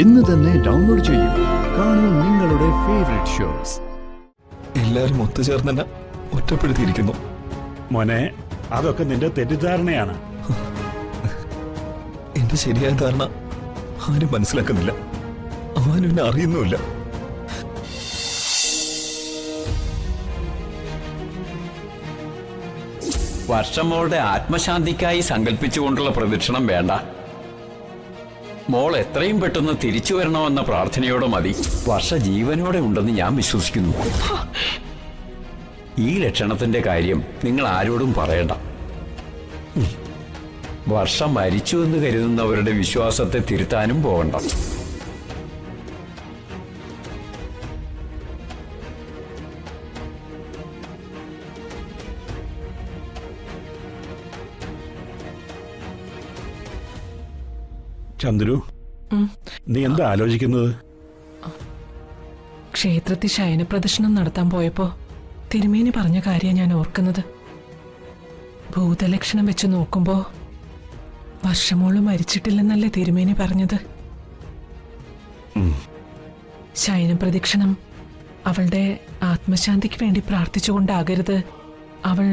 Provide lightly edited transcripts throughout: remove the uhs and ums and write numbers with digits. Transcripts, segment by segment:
ഇന്ന് തന്നെ ഡൗൺലോഡ് ചെയ്യൂ. കാണൂ നിങ്ങളുടെ ഫേവറേറ്റ് ഷോസ്. എല്ലാരും ഒത്തുചേർന്ന് ഒറ്റപ്പെടുത്തിയിരിക്കുന്നു. മോനെ, അതൊക്കെ നിന്റെ തെറ്റിദ്ധാരണയാണ്. എന്റെ ശരിയായ ധാരണ ആരും മനസ്സിലാക്കുന്നില്ല, ആരും എന്നെ അറിയുന്നുമില്ല. വർഷമോളുടെ ആത്മശാന്തിക്കായി സങ്കല്പിച്ചുകൊണ്ടുള്ള പ്രദക്ഷിണം വേണ്ട. മോൾ എത്രയും പെട്ടെന്ന് തിരിച്ചു വരണമെന്ന പ്രാർത്ഥനയോടെ മതി. വർഷ ജീവനോടെ ഉണ്ടെന്ന് ഞാൻ വിശ്വസിക്കുന്നു. ഈ ലക്ഷണത്തിന്റെ കാര്യം നിങ്ങൾ ആരോടും പറയണ്ട. വർഷം മരിച്ചു എന്ന് കരുതുന്നവരുടെ വിശ്വാസത്തെ തിരുത്താനും പോകണ്ട. ചന്ദ്രു, നീ എന്താ ആലോചിക്കുന്നത്? ക്ഷേത്രത്തിൽ ശയനപ്രദർശനം നടത്താൻ പോയപ്പോ തിരുമേനി പറഞ്ഞ കാര്യം ഞാൻ ഓർക്കുന്നത്. ഭൂതലക്ഷണം വെച്ച് നോക്കുമ്പോ വർഷമോള് മരിച്ചിട്ടില്ലെന്നല്ലേ തിരുമേനി പറഞ്ഞത്. ശയനപ്രദക്ഷിണം അവളുടെ ആത്മശാന്തിക്ക് വേണ്ടി പ്രാർത്ഥിച്ചുകൊണ്ടാകരുത്, അവൾ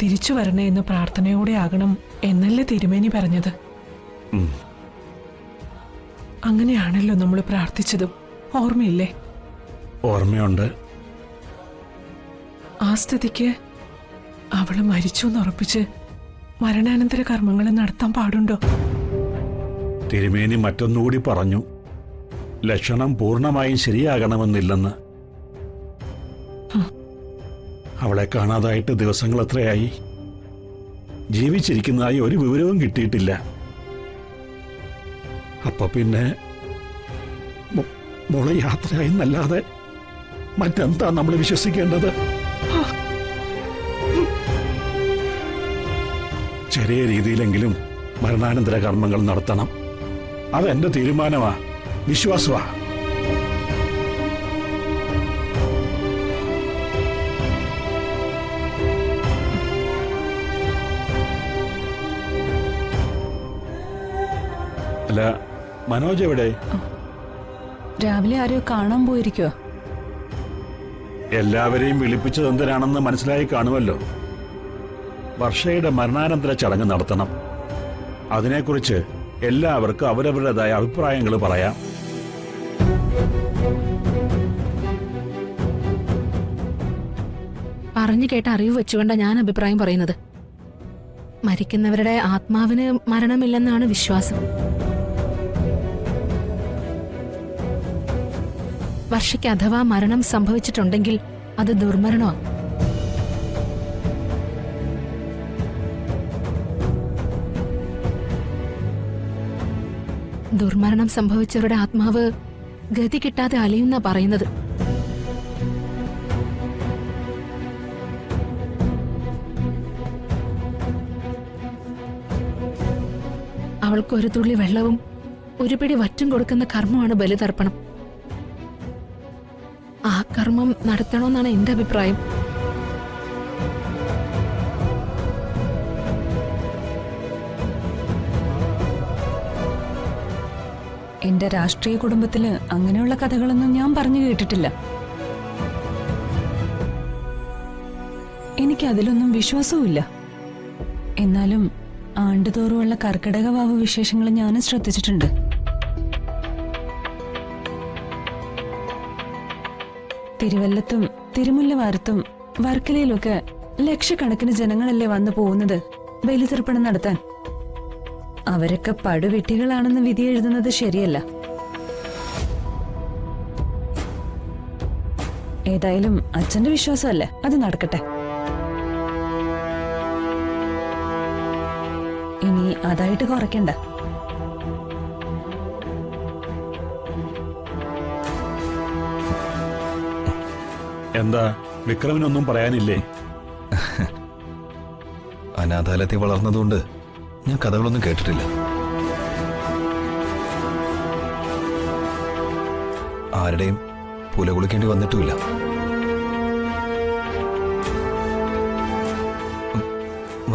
തിരിച്ചു വരണേ എന്ന പ്രാർത്ഥനയോടെ ആകണം എന്നല്ലേ തിരുമേനി പറഞ്ഞത്. അങ്ങനെയാണല്ലോ നമ്മൾ പ്രാർത്ഥിച്ചതും, ഓർമ്മയില്ലേ? ഓർമ്മയുണ്ട്. ആ സ്ഥിതിക്ക് അവള് മരിച്ചു എന്നുറപ്പിച്ച് മരണാനന്തര കർമ്മങ്ങൾ നടത്താൻ പാടുണ്ടോ? തിരുമേനി മറ്റൊന്നുകൂടി പറഞ്ഞു, ലക്ഷണം പൂർണ്ണമായും ശരിയാകണമെന്നില്ലെന്ന്. അവളെ കാണാതായിട്ട് ദിവസങ്ങൾ എത്രയായി? ജീവിച്ചിരിക്കുന്നതായി ഒരു വിവരവും കിട്ടിയിട്ടില്ല. അപ്പൊ പിന്നെ മോളെ യാത്രയായെന്നല്ലാതെ മറ്റെന്താ നമ്മൾ വിശ്വസിക്കേണ്ടത്? ചെറിയ രീതിയിലെങ്കിലും മരണാനന്തര കർമ്മങ്ങൾ നടത്തണം. അതെന്റെ തീരുമാനമാ, വിശ്വാസമാ. അല്ല, മനോജ് എവിടെ? രാവിലെ ആരെയോ കാണാൻ പോയിരിക്കോ? എല്ലാവരെയും വിളിപ്പിച്ചത് എന്തിനാണെന്ന് മനസ്സിലായി കാണുമല്ലോ. വർഷയുടെ മരണാനന്തര ചടങ്ങ് നടത്തണം. അതിനെക്കുറിച്ച് എല്ലാവർക്കും അവരവരുടേതായ അഭിപ്രായങ്ങൾ പറയാം. പറഞ്ഞു കേട്ട അറിവ് വെച്ചുകൊണ്ടാ ഞാൻ അഭിപ്രായം പറയുന്നത്. മരിക്കുന്നവരുടെ ആത്മാവിന് മരണമില്ലെന്നാണ് വിശ്വാസം. വർഷയ്ക്ക് അഥവാ മരണം സംഭവിച്ചിട്ടുണ്ടെങ്കിൽ അത് ദുർമരണമാണ്. ദുർമരണം സംഭവിച്ചവരുടെ ആത്മാവ് ഗതി കിട്ടാതെ അലയുന്ന പറയുന്നത്. അവൾക്ക് ഒരു തുള്ളി വെള്ളവും ഒരു പിടി വറ്റും കൊടുക്കുന്ന കർമ്മമാണ് ബലിതർപ്പണം. ആ കർമ്മം നടത്തണമെന്നാണ് എന്റെ അഭിപ്രായം. എന്റെ രാഷ്ട്രീയ കുടുംബത്തില് അങ്ങനെയുള്ള കഥകളൊന്നും ഞാൻ പറഞ്ഞു കേട്ടിട്ടില്ല. എനിക്ക് അതിലൊന്നും വിശ്വാസവുമില്ല. എന്നാലും ആണ്ടുതോറുമുള്ള കർക്കിടക വാവ് വിശേഷങ്ങൾ ഞാനും ശ്രദ്ധിച്ചിട്ടുണ്ട്. തിരുവല്ലത്തും തിരുമുല്ലവാരത്തും വർക്കലയിലൊക്കെ ലക്ഷക്കണക്കിന് ജനങ്ങളല്ലേ വന്നു പോകുന്നത് ബലിതർപ്പണം നടത്താൻ. അവരൊക്കെ പടുവെട്ടികളാണെന്ന് വിധി എഴുതുന്നത് ശരിയല്ല. ഏതായാലും അച്ഛന്റെ വിശ്വാസമല്ലേ, അത് നടക്കട്ടെ. ഇനി അതായിട്ട് കുറയ്ക്കണ്ട. എന്താ വിക്രമിനൊന്നും പറയാനില്ലേ? അനാഥാലയത്തിൽ വളർന്നതുകൊണ്ട് ഞാൻ കഥകളൊന്നും കേട്ടിട്ടില്ല. ആരുടെയും പുല കുളിക്കേണ്ടി വന്നിട്ടുമില്ല.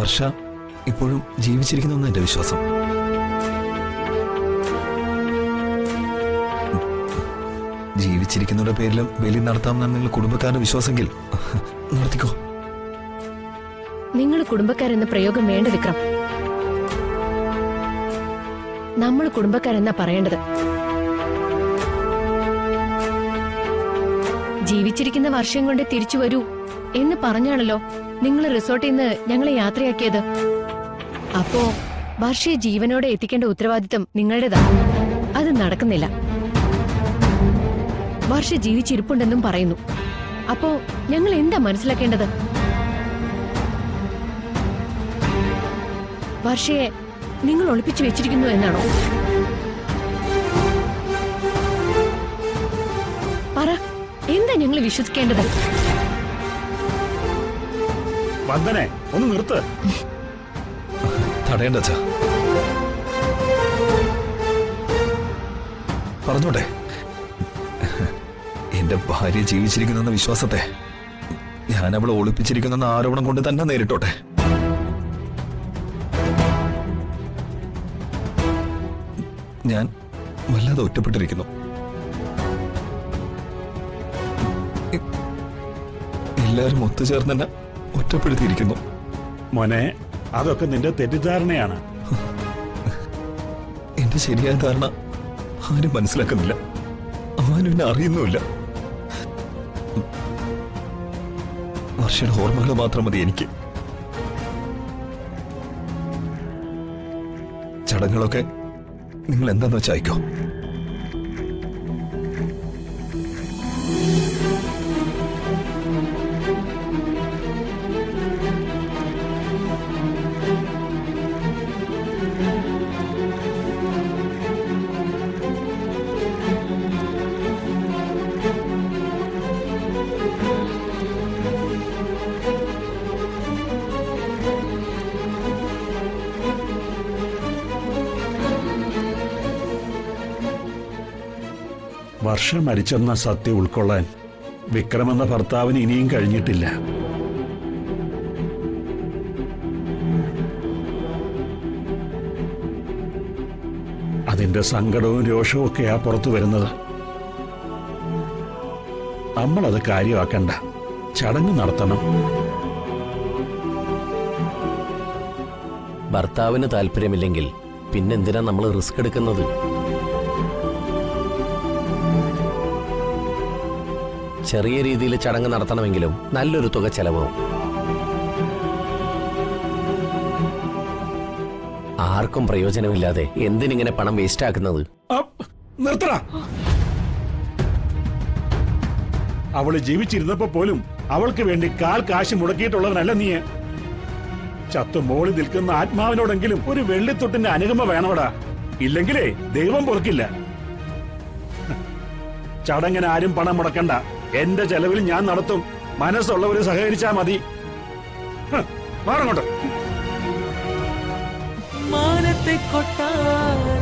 വർഷ ഇപ്പോഴും ജീവിച്ചിരിക്കുന്നെന്ന് എന്റെ വിശ്വാസം. ജീവിച്ചിരിക്കുന്നവരുടെ പേരിലും ബലി നടത്താമെന്നാണ് നിങ്ങൾ കുടുംബക്കാരുടെ വിശ്വാസമെങ്കിൽ നടത്തിക്കോ. നിങ്ങൾ കുടുംബക്കാരെന്ന പ്രയോഗം വേണ്ട വിക്രം. നമ്മൾ കുടുംബക്കാരെന്നാ പറയേണ്ടത്. ജീവിച്ചിരിക്കുന്ന വർഷം കൊണ്ട് തിരിച്ചു വരൂ എന്ന് പറഞ്ഞാണല്ലോ നിങ്ങൾ റിസോർട്ടിൽ നിന്ന് ഞങ്ങളെ യാത്രയാക്കിയത്. അപ്പോ വർഷയെ ജീവനോടെ എത്തിക്കേണ്ട ഉത്തരവാദിത്തം നിങ്ങളുടേതാ. അത് നടക്കുന്നില്ല. വർഷ ജീവിച്ചിരിപ്പുണ്ടെന്നും പറയുന്നു. അപ്പോ ഞങ്ങൾ എന്താ മനസ്സിലാക്കേണ്ടത്? വർഷയെ നിങ്ങൾ ഒളിപ്പിച്ചു വെച്ചിരിക്കുന്നു എന്നാണോ? പറ, എന്താ ഞങ്ങൾ വിശ്വസിക്കേണ്ടത്? വന്ദനെ ഒന്ന് നിർത്ത്. തടയണ്ട അച്ഛാ. പറഞ്ഞോട്ടെ. എന്റെ ഭാര്യ ജീവിച്ചിരിക്കുന്നെന്ന വിശ്വാസത്തെ ഞാൻ അവളെ ഒളിപ്പിച്ചിരിക്കുന്നെന്ന ആരോപണം കൊണ്ട് തന്നെ നേരിട്ടോട്ടെ. ഞാൻ വല്ലാതെ ഒറ്റപ്പെട്ടിരിക്കുന്നു. എല്ലാവരും ഒത്തുചേർന്ന് തന്നെ ഒറ്റപ്പെടുത്തിയിരിക്കുന്നു. മോനെ, അതൊക്കെ നിന്റെ തെറ്റിദ്ധാരണയാണ്. എന്റെ ശരിയായ ധാരണ ആരും മനസ്സിലാക്കുന്നില്ല, ആരും എന്നെ അറിയുന്നുമില്ല. വർഷയുടെ ഓർമ്മകൾ മാത്രം മതി എനിക്ക്. ചടങ്ങുകളൊക്കെ നിങ്ങൾ എന്താന്ന് വെച്ചാൽ അയക്കോ. വർഷം മരിച്ചെന്ന സത്യം ഉൾക്കൊള്ളാൻ വിക്രമെന്ന ഭർത്താവിന് ഇനിയും കഴിഞ്ഞിട്ടില്ല. അതിന്റെ സങ്കടവും രോഷവും ഒക്കെയാ പുറത്തു വരുന്നത്. നമ്മളത് കാര്യമാക്കണ്ട. ചടങ്ങ് നടത്തണം. ഭർത്താവിന് താല്പര്യമില്ലെങ്കിൽ പിന്നെന്തിനാ നമ്മൾ റിസ്ക് എടുക്കുന്നത്? ചെറിയ രീതിയിൽ ചടങ്ങ് നടത്തണമെങ്കിലും നല്ലൊരു തുക ചെലവാകും. ആർക്കും പ്രയോജനമില്ലാതെ എന്തിനിങ്ങനെ പണം വേസ്റ്റ് ആക്കുന്നത്? നിർത്തടാ. അവള് ജീവിച്ചിരുന്നപ്പോ പോലും അവൾക്ക് വേണ്ടി കാൽ കാശ് മുടക്കിയിട്ടുള്ളവനല്ല നീ. ചത്തു മോളി നിൽക്കുന്ന ആത്മാവിനോടെങ്കിലും ഒരു വെള്ളിത്തൊട്ടിന്റെ അനുകമ്പ വേണോടാ. ഇല്ലെങ്കിലേ ദൈവം പൊറുക്കില്ല. ചടങ്ങിന് ആരും പണം മുടക്കണ്ട. എന്റെ ചെലവിൽ ഞാൻ നടത്തും. മനസ്സുള്ളവര് സഹകരിച്ചാ മതി. മാറങ്ങോട്ട്. മാനത്തെ കൊട്ടാരം